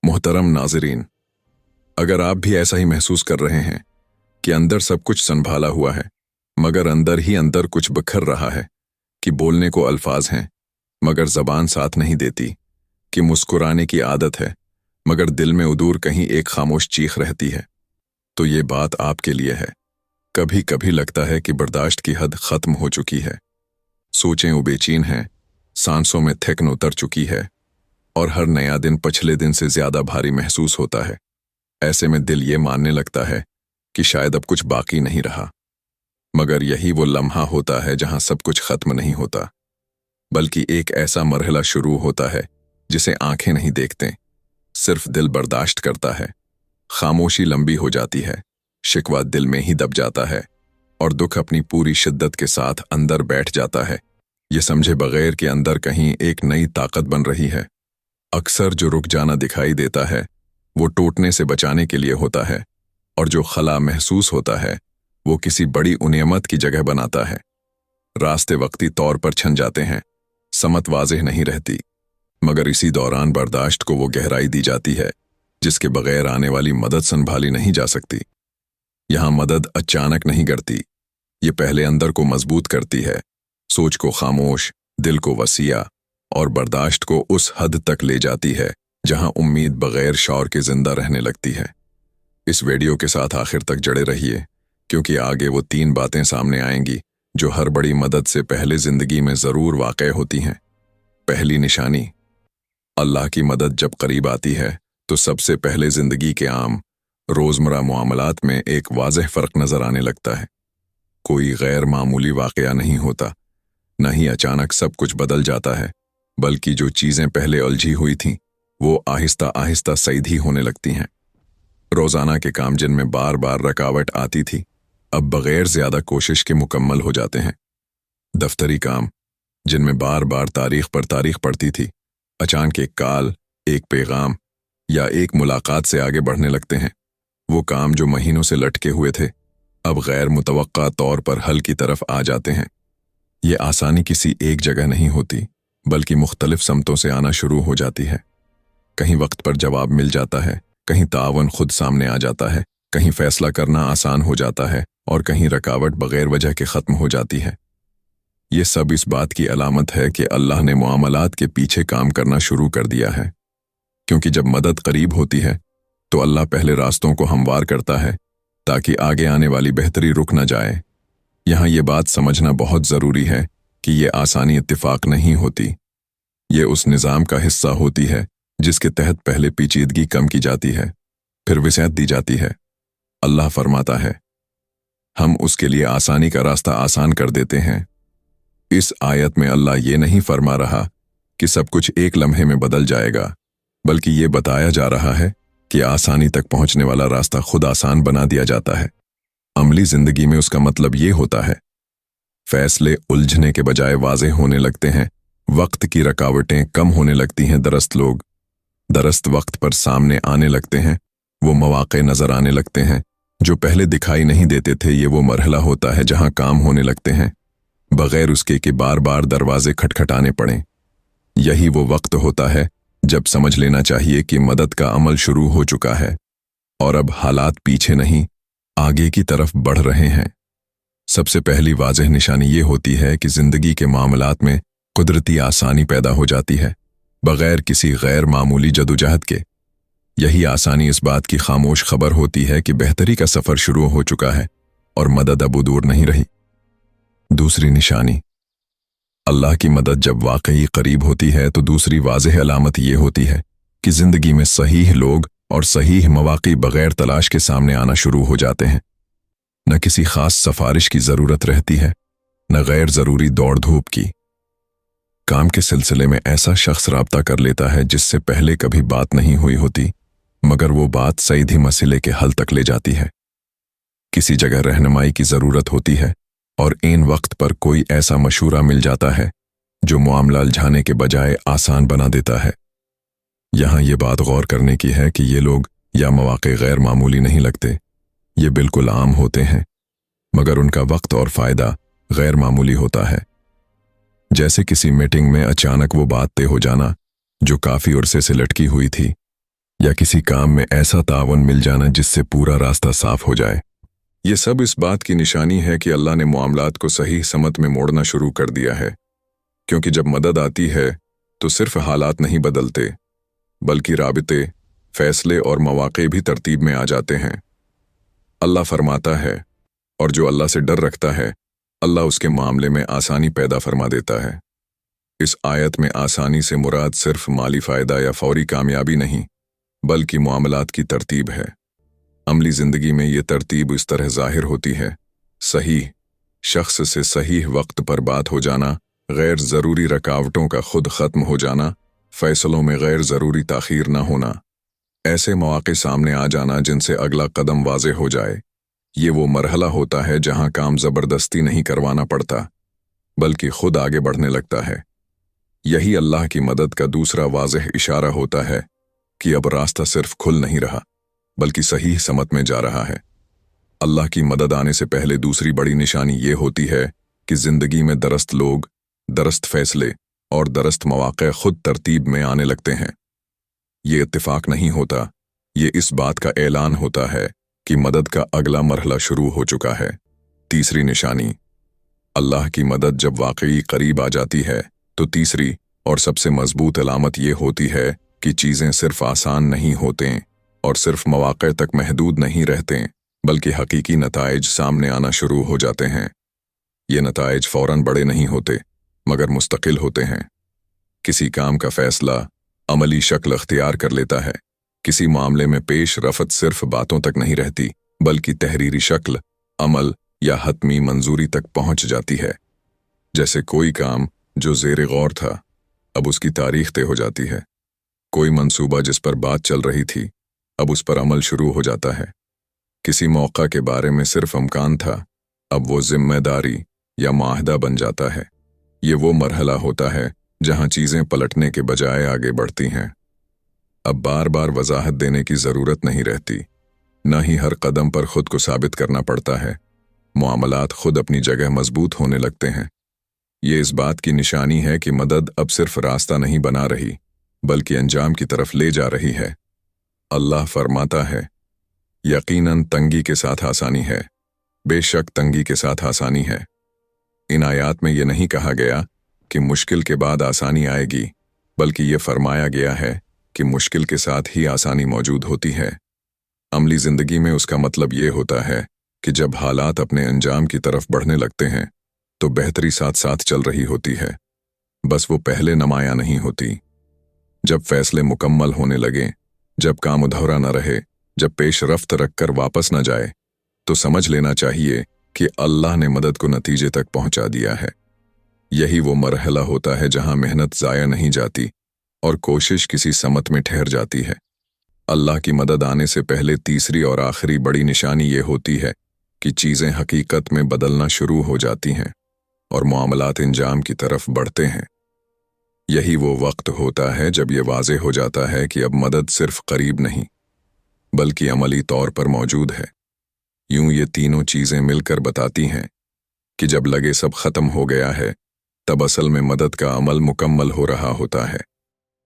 मोहतरम नाज़रीन, अगर आप भी ऐसा ही महसूस कर रहे हैं कि अंदर सब कुछ संभाला हुआ है मगर अंदर ही अंदर कुछ बिखर रहा है, कि बोलने को अल्फाज हैं मगर ज़बान साथ नहीं देती, कि मुस्कुराने की आदत है मगर दिल में उदूर कहीं एक खामोश चीख रहती है, तो ये बात आपके लिए है। कभी कभी लगता है कि बर्दाश्त की हद ख़त्म हो चुकी है, सोचें उबेचीन हैं, सांसों में थकन उतर चुकी है और हर नया दिन पिछले दिन से ज़्यादा भारी महसूस होता है। ऐसे में दिल ये मानने लगता है कि शायद अब कुछ बाकी नहीं रहा, मगर यही वो लम्हा होता है जहां सब कुछ खत्म नहीं होता, बल्कि एक ऐसा मरहला शुरू होता है जिसे आंखें नहीं देखते, सिर्फ दिल बर्दाश्त करता है। खामोशी लंबी हो जाती है, शिकवा दिल में ही दब जाता है और दुख अपनी पूरी शिद्दत के साथ अंदर बैठ जाता है, ये समझे बगैर कि अंदर कहीं एक नई ताकत बन रही है। अक्सर जो रुक जाना दिखाई देता है वो टूटने से बचाने के लिए होता है, और जो खला महसूस होता है वो किसी बड़ी उनियमत की जगह बनाता है। रास्ते वक्ती तौर पर छन जाते हैं, समत वाज़ेह नहीं रहती, मगर इसी दौरान बर्दाश्त को वो गहराई दी जाती है जिसके बगैर आने वाली मदद संभाली नहीं जा सकती। यहाँ मदद अचानक नहीं गिरती, ये पहले अंदर को मजबूत करती है, सोच को खामोश, दिल को वसीया और बर्दाश्त को उस हद तक ले जाती है जहां उम्मीद बगैर शौर के जिंदा रहने लगती है। इस वीडियो के साथ आखिर तक जड़े रहिए, क्योंकि आगे वो 3 बातें सामने आएंगी जो हर बड़ी मदद से पहले जिंदगी में जरूर वाक़ई होती हैं। पहली निशानी, अल्लाह की मदद जब करीब आती है तो सबसे पहले जिंदगी के आम रोजमर्रा मामलात में एक वाज़ेह फ़र्क नजर आने लगता है। कोई गैर मामूली वाक़या नहीं होता, न ही अचानक सब कुछ बदल जाता है, बल्कि जो चीज़ें पहले उलझी हुई थीं वो आहिस्ता आहिस्ता सीधी होने लगती हैं। रोज़ाना के काम जिनमें बार बार रुकावट आती थी अब बगैर ज़्यादा कोशिश के मुकम्मल हो जाते हैं। दफ्तरी काम जिनमें बार बार तारीख पर तारीख पड़ती थी, अचानक एक कॉल, एक पैगाम या एक मुलाकात से आगे बढ़ने लगते हैं। वो काम जो महीनों से लटके हुए थे अब गैर मुतवक्का तौर पर हल की तरफ आ जाते हैं। ये आसानी किसी एक जगह नहीं होती, बल्कि मुख्तलिफ समतों से आना शुरू हो जाती है। कहीं वक्त पर जवाब मिल जाता है, कहीं तावन खुद सामने आ जाता है, कहीं फैसला करना आसान हो जाता है और कहीं रुकावट बगैर वजह के ख़त्म हो जाती है। ये सब इस बात की अलामत है कि अल्लाह ने मुआमलात के पीछे काम करना शुरू कर दिया है, क्योंकि जब मदद करीब होती है तो अल्लाह पहले रास्तों को हमवार करता है ताकि आगे आने वाली बेहतरी रुक न जाए। यहाँ ये बात समझना बहुत ज़रूरी है कि ये आसानी इत्तिफाक नहीं होती, ये उस निज़ाम का हिस्सा होती है जिसके तहत पहले पेचीदगी कम की जाती है, फिर विसअत दी जाती है। अल्लाह फरमाता है, हम उसके लिए आसानी का रास्ता आसान कर देते हैं। इस आयत में अल्लाह ये नहीं फरमा रहा कि सब कुछ एक लम्हे में बदल जाएगा, बल्कि ये बताया जा रहा है कि आसानी तक पहुंचने वाला रास्ता खुद आसान बना दिया जाता है। अमली जिंदगी में उसका मतलब ये होता है, फैसले उलझने के बजाय वाज़ेह होने लगते हैं, वक्त की रुकावटें कम होने लगती हैं, लोग दरस्त वक्त पर सामने आने लगते हैं, वो मौक़े नजर आने लगते हैं जो पहले दिखाई नहीं देते थे। ये वो मरहला होता है जहां काम होने लगते हैं बगैर उसके कि बार बार दरवाजे खटखटाने पड़ें। यही वो वक्त होता है जब समझ लेना चाहिए कि मदद का अमल शुरू हो चुका है और अब हालात पीछे नहीं आगे की तरफ बढ़ रहे हैं। सबसे पहली वाज़ेह निशानी ये होती है कि जिंदगी के मामलात में कुदरती आसानी पैदा हो जाती है बगैर किसी गैर मामूली जदोजहद के। यही आसानी इस बात की खामोश खबर होती है कि बेहतरी का सफ़र शुरू हो चुका है और मदद अब दूर नहीं रही। दूसरी निशानी, अल्लाह की मदद जब वाकई करीब होती है तो दूसरी वाज़ेह अलामत ये होती है कि जिंदगी में सहीह लोग और सहीह मौक़े बगैर तलाश के सामने आना शुरू हो जाते हैं। न किसी खास सिफारिश की ज़रूरत रहती है, न गैर ज़रूरी दौड़ धूप की। काम के सिलसिले में ऐसा शख्स राब्ता कर लेता है जिससे पहले कभी बात नहीं हुई होती, मगर वो बात सीधी मसले के हल तक ले जाती है। किसी जगह रहनुमाई की ज़रूरत होती है और इन वक्त पर कोई ऐसा मशूरा मिल जाता है जो मामला उलझाने के बजाय आसान बना देता है। यहाँ ये बात गौर करने की है कि ये लोग या मौक़े गैर मामूली नहीं लगते, ये बिल्कुल आम होते हैं, मगर उनका वक्त और फ़ायदा गैर मामूली होता है। जैसे किसी मीटिंग में अचानक वो बात तय हो जाना जो काफ़ी अरसे से लटकी हुई थी, या किसी काम में ऐसा तावन मिल जाना जिससे पूरा रास्ता साफ हो जाए। ये सब इस बात की निशानी है कि अल्लाह ने मामलात को सही समत में मोड़ना शुरू कर दिया है, क्योंकि जब मदद आती है तो सिर्फ हालात नहीं बदलते, बल्कि राबिते, फैसले और मौक़े भी तरतीब में आ जाते हैं। अल्लाह फरमाता है, और जो अल्लाह से डर रखता है अल्लाह उसके मामले में आसानी पैदा फरमा देता है। इस आयत में आसानी से मुराद सिर्फ माली फ़ायदा या फौरी कामयाबी नहीं, बल्कि मामलात की तरतीब है। अमली ज़िंदगी में ये तरतीब इस तरह ज़ाहिर होती है: सही शख्स से सही वक्त पर बात हो जाना, गैर ज़रूरी रुकावटों का खुद ख़त्म हो जाना, फ़ैसलों में गैर ज़रूरी ताख़ीर न होना, ऐसे मौक़े सामने आ जाना जिनसे अगला कदम वाज़े हो जाए। ये वो मरहला होता है जहाँ काम ज़बरदस्ती नहीं करवाना पड़ता, बल्कि खुद आगे बढ़ने लगता है। यही अल्लाह की मदद का दूसरा वाज़ेह इशारा होता है कि अब रास्ता सिर्फ खुल नहीं रहा, बल्कि सही समत में जा रहा है। अल्लाह की मदद आने से पहले दूसरी बड़ी निशानी ये होती है कि ज़िंदगी में दरस्त लोग, दरस्त फैसले और दरस्त मौक़े खुद तरतीब में आने लगते हैं। ये इत्तिफाक नहीं होता, ये इस बात का ऐलान होता है कि मदद का अगला मरहला शुरू हो चुका है। तीसरी निशानी, अल्लाह की मदद जब वाकई करीब आ जाती है तो तीसरी और सबसे मजबूत अलामत ये होती है कि चीज़ें सिर्फ आसान नहीं होते और सिर्फ मौक़े तक महदूद नहीं रहते, बल्कि हकीकी नताइज सामने आना शुरू हो जाते हैं। ये नताइज फ़ौरन बड़े नहीं होते, मगर मुस्तकिल होते हैं। किसी काम का फ़ैसला अमली शक्ल अख्तियार कर लेता है। किसी मामले में पेश रफ़त सिर्फ बातों तक नहीं रहती, बल्कि तहरीरी शक्ल, अमल या हतमी मंजूरी तक पहुँच जाती है। जैसे कोई काम जो ज़ेरे गौर था, अब उसकी तारीख तय हो जाती है। कोई मंसूबा जिस पर बात चल रही थी, अब उस पर अमल शुरू हो जाता है। किसी मौका के बारे में सिर्फ इम्कान था, अब वो जिम्मेदारी या माहदा बन जाता है। ये वो मरहला होता है जहाँ चीज़ें पलटने के बजाय आगे बढ़ती हैं। अब बार बार वजाहत देने की ज़रूरत नहीं रहती, न ही हर कदम पर खुद को साबित करना पड़ता है। मामलात खुद अपनी जगह मजबूत होने लगते हैं। ये इस बात की निशानी है कि मदद अब सिर्फ रास्ता नहीं बना रही, बल्कि अंजाम की तरफ ले जा रही है। अल्लाह फरमाता है, यकीनन तंगी के साथ आसानी है, बेशक तंगी के साथ आसानी है। इन आयात में यह नहीं कहा गया कि मुश्किल के बाद आसानी आएगी, बल्कि ये फरमाया गया है कि मुश्किल के साथ ही आसानी मौजूद होती है। अमली ज़िंदगी में उसका मतलब ये होता है कि जब हालात अपने अंजाम की तरफ बढ़ने लगते हैं तो बेहतरी साथ साथ चल रही होती है, बस वो पहले नुमायां नहीं होती। जब फैसले मुकम्मल होने लगे, जब काम अधूरा न रहे, जब पेश रफ्त रखकर वापस न जाए, तो समझ लेना चाहिए कि अल्लाह ने मदद को नतीजे तक पहुंचा दिया है। यही वो मरहला होता है जहां मेहनत ज़ाया नहीं जाती और कोशिश किसी समत में ठहर जाती है। अल्लाह की मदद आने से पहले तीसरी और आखिरी बड़ी निशानी ये होती है कि चीज़ें हकीकत में बदलना शुरू हो जाती हैं और मामलात इंजाम की तरफ बढ़ते हैं। यही वो वक्त होता है जब ये वाज़े हो जाता है कि अब मदद सिर्फ करीब नहीं, बल्कि अमली तौर पर मौजूद है। यूं ये तीनों चीज़ें मिलकर बताती हैं कि जब लगे सब ख़त्म हो गया है, तब असल में मदद का अमल मुकम्मल हो रहा होता है।